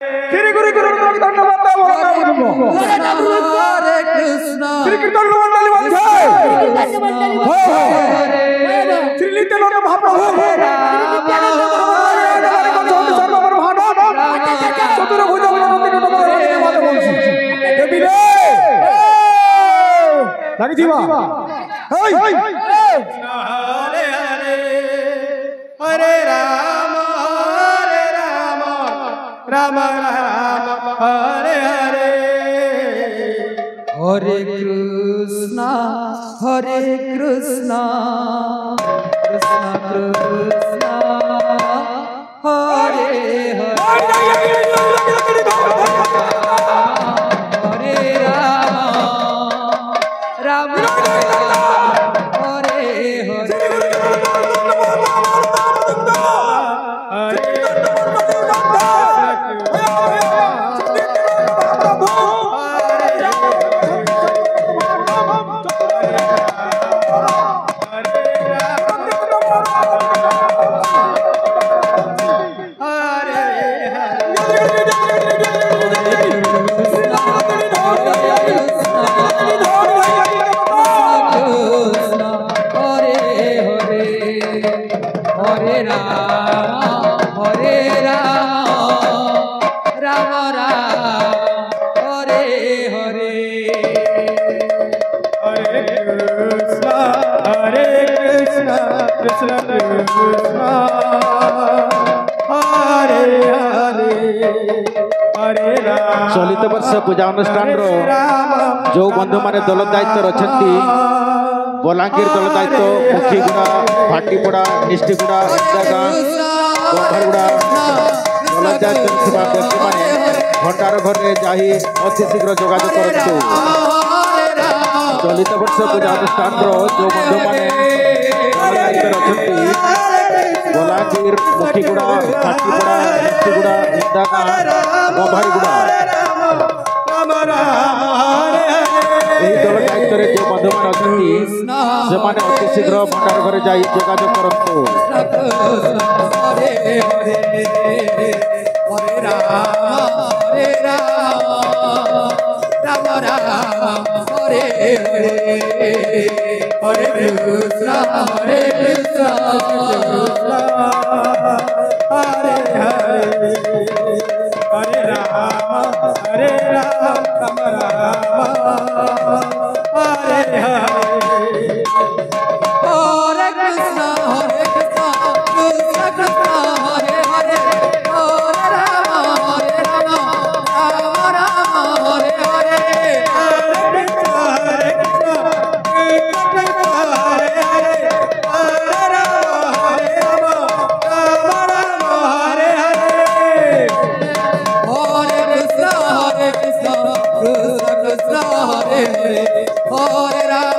श्री गुरु गुरु धन्यवाद हरे कृष्ण श्री कीर्तन मंडली मध्य श्री नित्यानंद महाप्रभु चतुर्भुज लगी जीवा हरे हरे हरे राम राम राम हरे हरे हरे कृष्णा कृष्ण कृष्णा हरे हरे हरे राम हरे हरे चलित वर्ष पूजा अनुष्ठान जो बंधु माने दल दायित्व अच्छा बलांगीर दल दायित्व मुखीगुड़ा भाटीपड़ा निष्ठीगुड़ा इंदागाँ गंभारगुड़ा दल दायित्व व्यक्ति मैंने भंडार घर में जाही अति शीघ्र जोगाजोग करूँ। चलित वर्ष पूजा अनुष्ठान जो बंधु मैंने दल दायित्व अच्छा बलांगीर मुखीगुड़ा भाटीपड़ा निष्ठीगुड़ा इंदागाँ गंभारगुड़ा दल दायित्व जो बंधु मैंने अच्छा से अति शीघ्र भंडार घर जा जोगाजोग करूँ। हरे कृष्ण हरे कृष्ण हरे हरे राम राम हरे हरे हरे कृष्ण कृष्ण कृष्ण हरे हरे हरे राम राम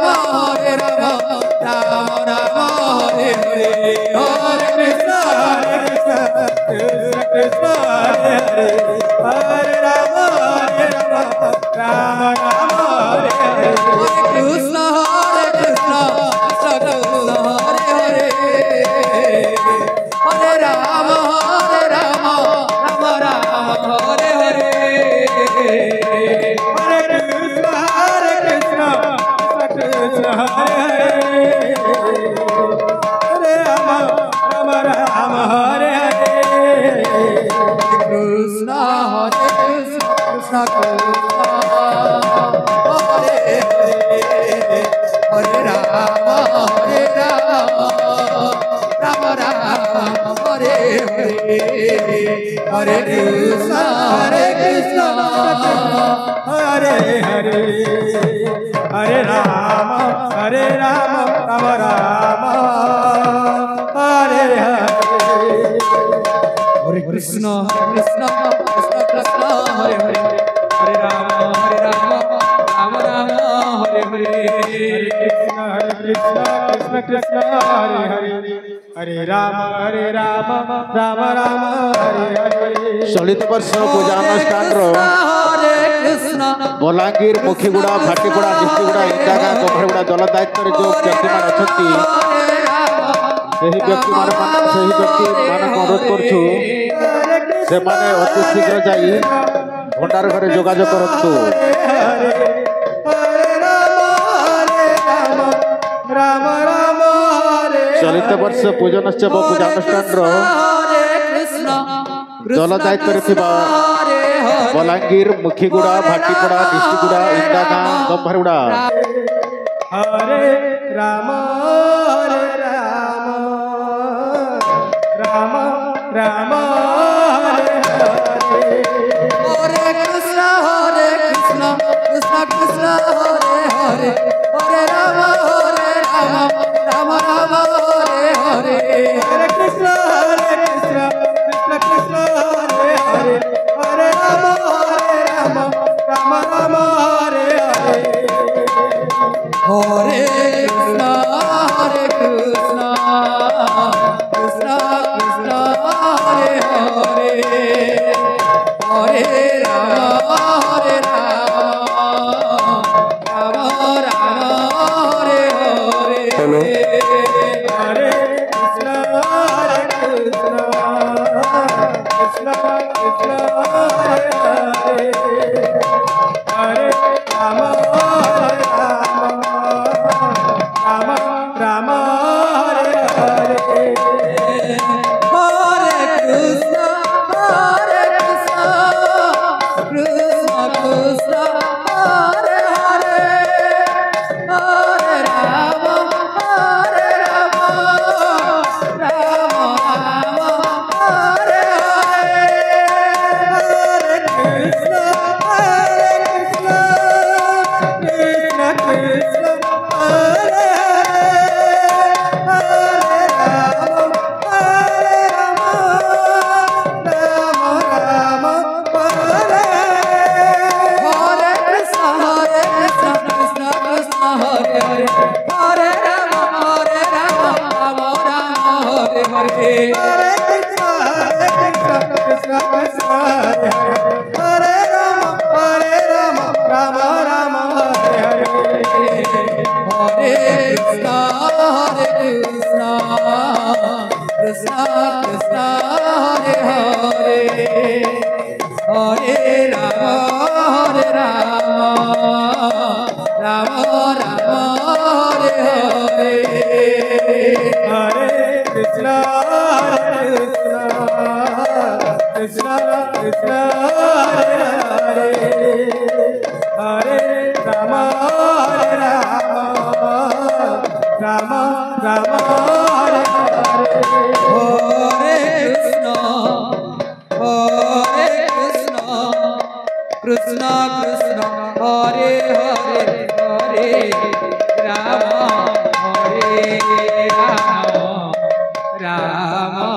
हरे हरे हरे कृष्ण हरे हरे हरे राम राम राम हरे हरे हरे कृष्ण कृष्ण कृष्ण हरे हरे हरे राम राम राम हरे हरे कृष्ण कृष्ण कृष्ण हरे हरे हरे राम राम राम हरे हरे। चलित वर्ष पूजा अनुष्ठान बलांगीर मुखीगुड़ा भाटीगुड़ा निष्ठीगुड़ा इंदागाँ गंभारगुड़ा दल दायित्व जो व्यक्ति मान अच्छा व्यक्ति मान अनुरोध करूँ ସେମାନେ ଅତି ଶୀଘ୍ର ଯାଇ ଭଣ୍ଡାର ଘରେ ଯୋଗାଯୋଗ କରନ୍ତୁ। ରାମ ରାମ ହରେ ଚଳିତ ବର୍ଷ ପୂଜନୋତ୍ସବ ପୂଜାନୁଷ୍ଠାନର ଦଳ ଦାୟିତ୍ୱରେ ଥିବା Balangir, Mukhiguda, ଭାଟିପଡ଼ା, ନିଷ୍ଟିଗୁଡ଼ା, ଇଣ୍ଡାଗାଁ, ଗମ୍ଭାରଗୁଡ଼ା Hare Ram Ram Ram Hare Hare Krishna Krishna Krishna Hare Hare Hare Rama Rama Rama Hare Hare Hare Krishna Krishna Krishna Hare Hare Hare Rama Rama Rama Hare Hare Hare Krishna Krishna Krishna Hare Hare Hare Rama Rama Rama Hare Hare Hello. Hare Krishna Krishna Krishna Krishna Hare Hare Hare Rama Rama Rama Hare Hare Hare Krishna Krishna Krishna Hare Hare Hare Rama Rama Rama Hare Hare Hare Krishna Krishna Krishna Hare Krishna Krishna Hare Hare Hare Rama Hare Rama Rama